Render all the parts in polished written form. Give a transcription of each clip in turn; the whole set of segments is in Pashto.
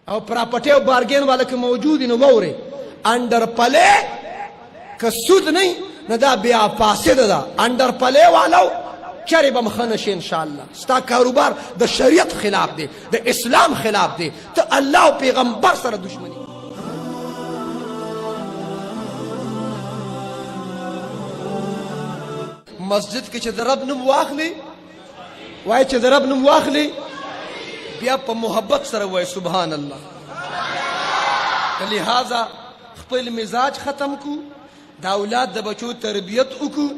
او پراپرټي او بارګین والا کې موجود نو ووري انډر پلے که سود نه نه دا بیا فاسد ده انډر پلے والو چرې به مخه نشي انشاءالله ستا کاروبار د شریعت خلاف دی د اسلام خلاف دی ته الله او پیغمبر سره دشمني مسجد کې چې د رب نوم واخلي وای چې د رب نوم واخلي بیا په محبت سره وای سبحان الله لہذا خپل مزاج ختم کو دا اولاد د بچو تربیت وکړو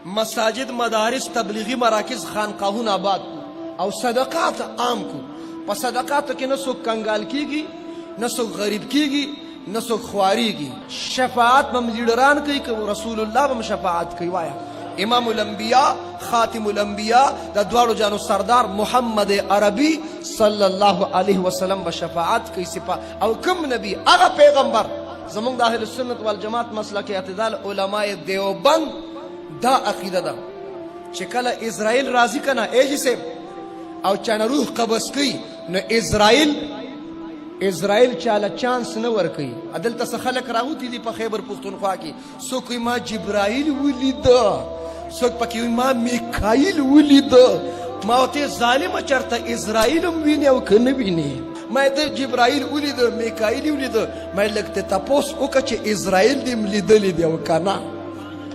مساجد مدارس تبلیغی مراکز خانقاهونه آباد کو او صدقات عام کو په صدقاتو کې نه څوک کنګال کیږي نه څوک غریب کیږي نه څوک خواریږي شفاعت هم لیډران کوي که رسول الله هم شفاعت کوي وایا امام الانبیاء خاتم الانبیاء د دواړو جانو سردار محمد عربي صلی الله علیه وسلم به شفاعت کوي او کوم نبی هغه پیغمبر زمونږ د اهل سنت والجماعت مسلک اعتدال علماء دیوبند دا عقیده ده چې کله اسرائیل راضی کنه ایجی سے او چانه روح قبض کوي نو اسرائیل چاله چانس نه ورکوي عدالته څه خلک راوتي دي په خیبر پختونخوا کې څوک وایي ما جبرائیل ولیده څوک پکې وایي ما میکائیل ولیده ما ورته ظالمه چېرته اسرائیل هم ویني او که نه ویني ما ته جبرائیل ولیده میکائیل ولیده ما لږ ته تپوس وکړه چې اسرائیل دې م لیدلی دی او که نه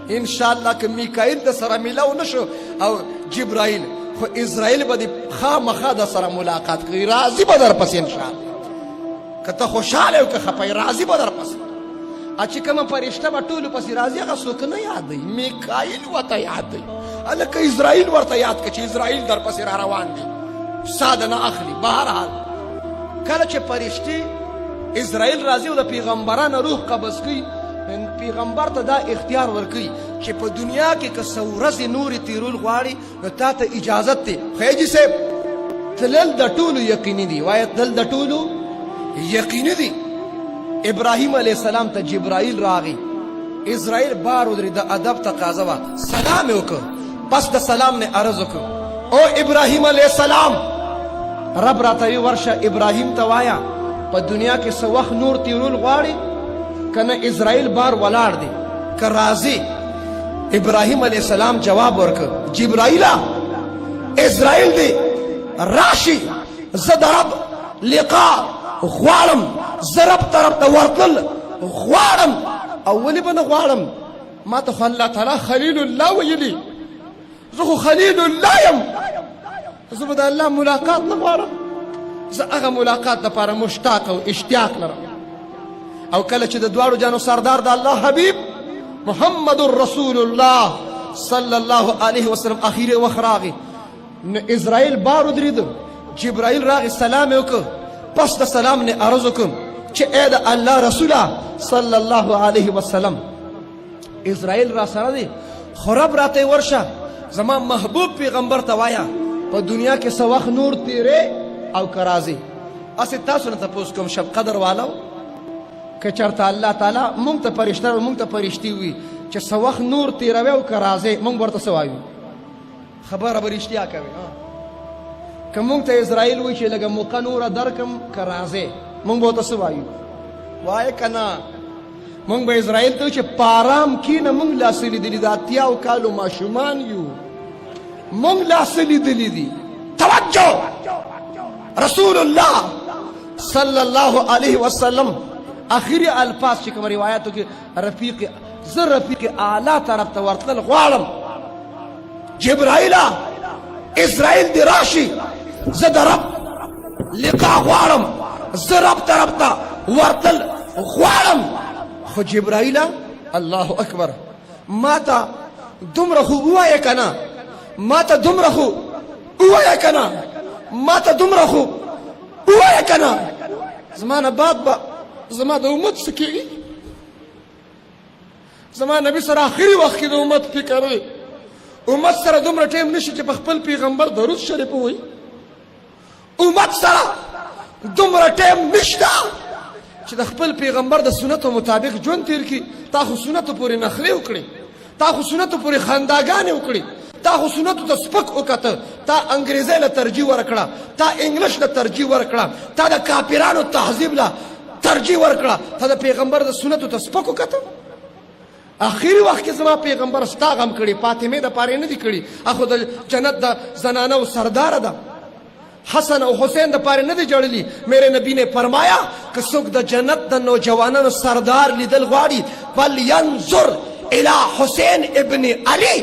انشاءالله که میکائیل د سره میلاو نشو او جبرائیل خو اسرائیل به دې خامخا د سره ملاقات کوي راضي به در پسې انشاءالله که ته خوشحاله او که خفه راضي به در پسې چې کومه فرشته به ټولو پسې راځي هغه څوک نه یادوي میکائیل ورته یادوي هلکه اسرائیل ورته یاد کړه چې اسرائیل در پسې را روان دي ساده نه اخلي بهرحال کله چې فرشتې اسرائیل راځي او د پیغمبرانو روح قبض کوي پیغمبر ته دا اختیار ورکوي چې په دنیا کې که څه ورځې نورې تیرول غواړي نو تا ته اجازت دی خیجي صاحب تلل د ټولو یقیني دي وایه تلل د ټولو یقیني دي ابراهیم علیه السلام ته جبرائیل راغی اسرائیل بار ودرې د ادب تقاضه وه سلام یې وکړ پس د سلام نه عرض وکړ او ابراهیم علیه السلام رب راته ورشه ابراهیم ته وایه په دنیا کې څه وخت نور تیرول غواړي کنه اسرائیل بار ولاړ دی که راځي ابراهیم علیه السلام جواب ورکړ جبرائیله اسرائیل دی راشي زه د رب لقا غواړم زه رب طرف ته ورتلل غواړم او ولې به نه غواړم ما ته خو الله تعالی خلیل الله ویلي زه خو خلیل الله یم زه به د الله ملاقات نه غواړم زه هغه ملاقات دپاره مشتاق او اشتیاق لرم او کله چې د دواړو جانو سردار د الله حبیب محمد رسول الله صلی الله علیه وسلم اخیری وخت راغی نو اسرائیل بار ودرېده جبرائیل راغی سلام یې وکړ پس د سلام نه عرض وکړم چې ای د الله رسوله صلی الله علیه وسلم اسرائیل را سره دی خو رب راته ورشه زما محبوب پیغمبر ته وایه په دنیا کې څه وخت نور تیرې او که راځي هسې تاسو نه تپوس کوم شب قدر والو که چېرته الله تعالی مونږ ته فرشته مونږ ته فرشتې وي چې څه وخت نور تېروي او که راځې مونږ ورته څه وایو خبره به رښتیا کوي که مونږ ته اسرائیل وایي چې لږه موقع نوره درکم که راځې مونږ به ورته څه وایو وایه که نه مونږ به اسرائیل ته چې په ارام کښېنه مونږ لاسه لیدلي د 80 کالو ماشومان یو مونږ لاسه لیدلي دي توجه رسول الله صلی الله علیه وسلم آخری الفاظ چې کوم روایاتو کې رفیق اعلی طرف ته ورتلل غواړم جبرائیله اسرائیل دی راشي زه د رب لقا غواړم زه رب طرف ته ورتلل غواړم خو جبرائیله الله اکبر ما ته دومره خو ووایه که نه ما ته دومره خو ووایه که نه ما ته دومره خو ووایه که نه زما نه بعد به زما د امت څه کېږي زما نبي سره آخري وخت کې د امت فکر دی امت سره دومره ټایم نشي چې په خپل پیغمبر درود شریف ووایي امت سره دومره ټایم نشته چې د خپل پیغمبر د سنتو مطابق ژوند تیر کړي تا خو سنتو پورې نخرې وکړې تا خو سنتو پورې خنداګانې وکړې تا خو سنتو ته سپک وکته تا انګریزي له ترجیح ورکړه، تا انګلیش له ترجیح ورکړه، تا د کافرانو تهذیب له ترجیح ورکړه، تا د پیغمبر د سنتو ته سپک وکته. اخري وخت کې زما پیغمبر ستا غم کړي، فاطمه د پاره نه دي کړي، اخو د جنت د زنانو سردار ده. حسن او حسین د پاره نه دي جوړلی. میرے نبی نے فرمایا کہ څوک د جنت د نوجوانانو سردار لیدل غواړي بل ينظر الى حسین ابن علی.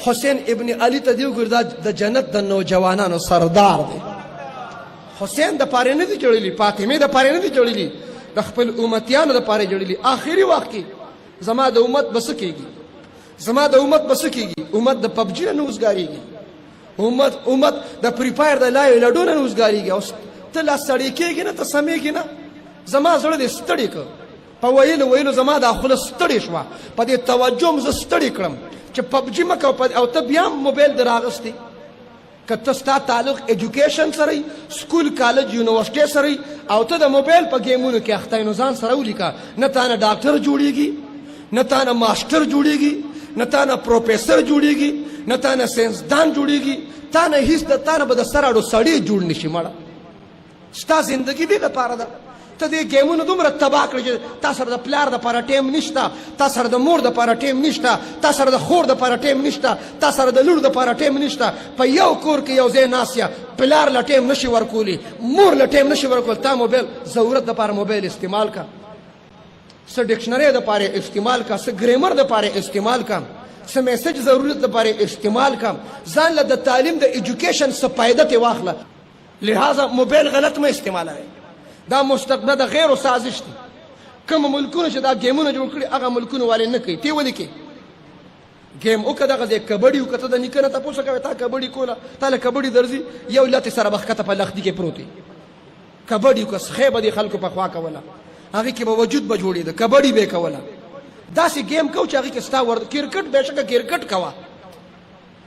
حسین ابن علی ته دی وګورئ د جنت د نوجوانانو سردار دی. حسین د پاره نه دي جوړلی، فاطمه د پاره نه دي جوړلی، د خپل امتیانو د پاره جوړلی. آخري وخت کې زما د امت بس کېږي، زما د امت بس کېږي. امت د پبجي نه اوسګاریږي، امت د فری فایر د لایو لډو نه اوسګاریږي. او ته لا سړی کېږي نه، ته سمېږي نه. زما زړه دې ستړی کړ په ویلو زما دا خوله ستړې شوه، په دې توجه م زه ستړی کړم چې پبجي مه کوه. او ته بیا هم موبایل در راغستی. که ته ستا تعلق ایجوکیشن سره وي، سکول کالج یونیورسټۍ سره وي، او ته د موبایل په ګیمونو کې اخته نو ځان سره ولیکه. نه تا نه ډاکټر جوړېږي، نه تا نه ماسټر جوړېږي، نه تا نه پروفیسر جوړېږي، نه تا نه ساینسدان جوړېږي، تا نه هیڅ د تا نه به د سر اړو سړی جوړ نه شي. مړه ستا زندګي دې دپاره ده. ته دې ګیمونو دومره تباه کړې چې تا سره د پلار دپاره ټیم نشته، تا سره د مور دپاره ټیم نشته، تا سره د خور دپاره ټیم نشته، تا سره د لور دپاره ټیم نشته. په یو کور کې یو ځای ناست یا پلار له ټیم نشي ورکولی، مور له ټیم نشي ورکولی. تا موبایل ضرورت دپاره موبایل استعمال کا، څه ډکشنرۍ دپاره استعمال کا، څه ګریمر دپاره استعمال کا، څه میسج ضرورت دپاره استعمال کا. ځان له د تعلیم د ایجوکیشن څه فایده ترې واخله. لہذا موبایل غلط مه استعمالوئ. دا مستقبل د غیرو سازش دی. کوم ملکونه چې دا ګیمونه جوړ کړي هغه ملکونه والے نه کوي. تی ولې کې ګیم وکړه دغه ځای کبډي وکړه. ته د نیکه نه تپوس کوې تا کبډي کوله، تا له کبډي درځي یو لتې سره به ښکته په لښتي کې پروت وي. کبډي وکړه، سخی به دې خلکو په خوا کوله، هغې کې به وجود به جوړېده، کبډي به یې کوله. داسې ګیم کو چې هغې کې ستا کرکټ بېشکه کرکټ کوه،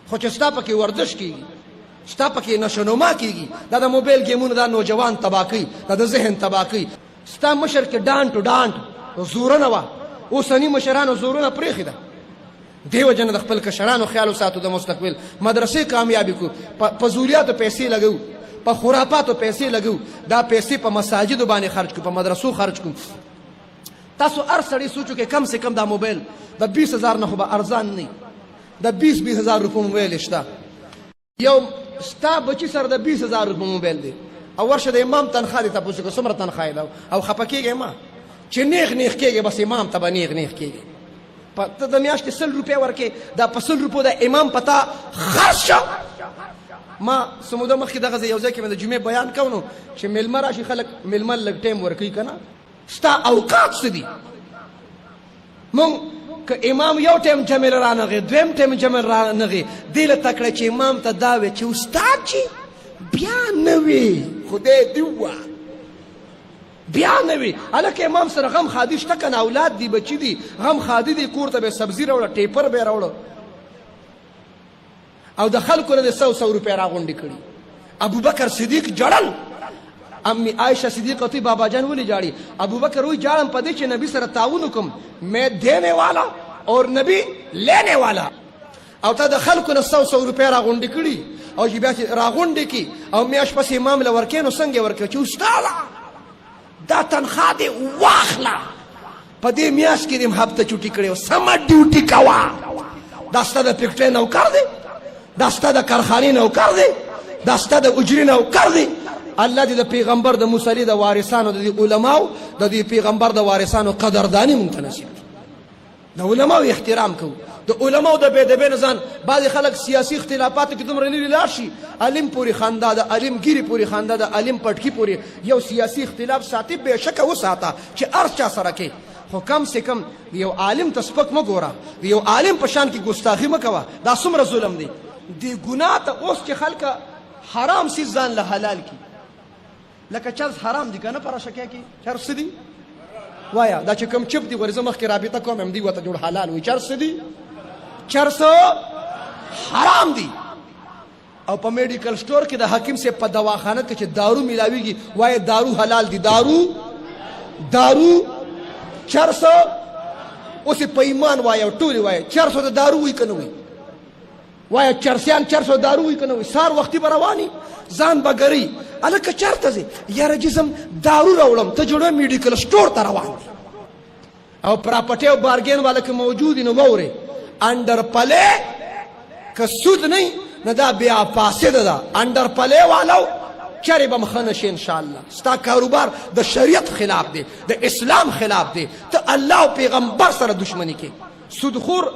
خو چې ستا پکې ورزش کېږي، ستا پکې نشونما کېږي. دا د موبایل ګیمونو دا نوجوان تباه کوي، دا د ذهن تباه کوي. ستا مشر کې ډانټ و ډانټ زورونه وه، اوسني مشرانو زورونه پرېښې ده. دې وجه نه د خپل کشرانو خیال وساتو، د مستقبل مدرسې کامیابي کړو. په فضولیاتو پیسې لګو، په خرافاتو پیسې لګو، دا پیسې په مساجدو باندې خرج کړو، په مدرسو خرج کړو. تاسو هر سړی سوچو کې کم سے کم دا موبایل د 20,000 نه خو به ارزان نه وي. د 20,000 روپو موبایل شته. یو ستا بچی سره د 20,000 روپو موبایل دی، او ورشه د امام تنخواه دې تپوس وکړه څومره تنخواه یې ده، او خفه کېږې مه چې نیغ نیغ کېږې، بس امام ته به نیغ نیغ کېږې. ته د میاشتې 100 روپۍ ورکې، دا په 100 روپو د امام په تا خرڅ شه. ما څه موده مخکې دغه ځای یو ځای کې مې د جمعې بیان کو نو چې میلمه راشي خلک میلمه لږ ټایم ورکوي که نه. ستا اوقات څه دي؟ مونږ که امام یو ټایم جمع رانغی، دویم ټایم جمع رانغی، دې له تکړه چې امام ته دا وی چې استاد چې بیا نه وي، خدای دې ووایه بیا نه وي. هلکه امام سره غم خادي شته که نه، اولاد دي بچي دي، غم خادي دي، کور ته به یې سبزي راوړه، ټیپر به یې راوړه، او د خلکو نه د 100 روپۍ راغونډې کړي. ابوبکر صدیق جړل، امی عائشہ صدیقہ تی بابا جان ولې جاړي؟ ابوبکر وی جاړم په دې چې نبی سره تعاون وکم، میں دینے والا اور نبی لینے والا. او ته د خلکو نه 100 روپۍ راغونډې کړي، او چې بیا چې راغونډې کړي او میاشت پسې امام له ورکې نو څنګه یې ورکوي چې استاده دا تنخواه دې واخله، په دې میاشت کې دې هفته چوټي کړې، سمه ډیوټي کوه، دا ستا د فیکټرۍ نوکر دی، دا ستا د کارخانې نوکر دی، دا ستا د اجرې نوکر دی. الله دې د پیغمبر د موسی علیه د وارثانو، د دې علماو د دې پیغمبر د وارثانو قدرداني مونږ ته نصیب کړي. د علماو احترام کوو، د علماو د بې ادبۍ نه ځان. بعضې خلک سیاسي اختلافاتو کې دومره لرې لاړ شي، علم پورې خندا ده، علم ګیرې پورې خندا ده، علم پټکي پورې یو سیاسي اختلاف ساتي، بېشکه وساته چې هر چا سره کې، خو کم سے کم د یو عالم ته سپک مه ګوره، د یو عالم په شان کې ګستاخي مه کوه. دا څومره ظلم دی. دې ګناه ته اوس چې خلکه حرام سیز ځان له حلال کی، لکه چرس حرام دي که نه؟ پراشه کې چرس څه دي؟ وایه دا چې کوم چپ دي ورځه مخکې رابطه کوم هم دي ورته جوړ حلال وي. چرس څه دي؟ چرس حرام دي. او په میډیکل سٹور کې د حکیم سے په دواخانه کې چې دارو ملاویږي وایه دارو حلال دي. دارو چرس اوس په ایمان وایه او ټولې وایه چرس د دارو وي که نه وي؟ وایه چرسیان چرس او دارو وي که نه وي سهار وختي به رواني ځان به ګري هلکه چېرته ځې یاره جسم دارو راوړم ته جوړه میډیکل سټور ته روان دي او پراپرټي او بارګین والا که موجود وي نو واورې انډر پلې که سود نه نه دا بیا فاسده ده انډر پلې والو چرې به مخه نشي انشاءالله ستا کاروبار د شریعت خلاف دی د اسلام خلاف دی ته الله او پیغمبر سره دشمني کې سودخور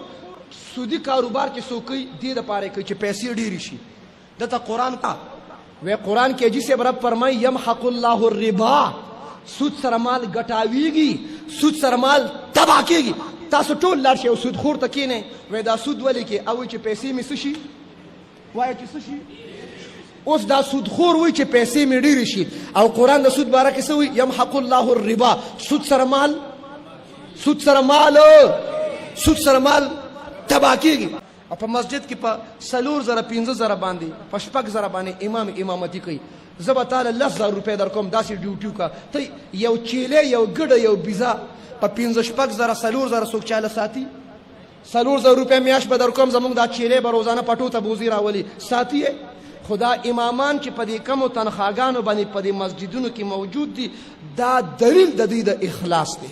سودی کاروبار کې څوک کوي دې دپاره کوي چې پیسې ډېرې شي دته قرآن وی قرآن کې جسے رب فرمائی یمحق الله الربا سود سره مال ګټاویږي سود سره مال تباه کېږي تاسو ټول لاړ شئ او سودخور ته کښېنئ وی دا سود ولې کې او چې پیسې مې څه شي وایه چې څه شي اوس دا سودخور وایي چې پیسې مې ډېرې شي او قرآن د سود باره کې څه وایي یمحق الله الربا سود سره مال تباه کېږي او په مسجد کې په 4,000 باندې په 6,000 باندې امام امامتي کوي زه به تاله 10,000 روپۍ در کوم داسې ډیوټي وکړه ته یو چیلې یو ګډه یو بیزا په 5,000 4,000 څوک چاله ساتي 4,000 روپۍ میاشت به در کوم زموږ دا چیلې به روزانه پټو ته بوزي راولي ساتي خدا امامان چې په دې کمو تنخواګانو باندې په دې مسجدونو کې موجود دي دا دلیل د دوی د اخلاص دی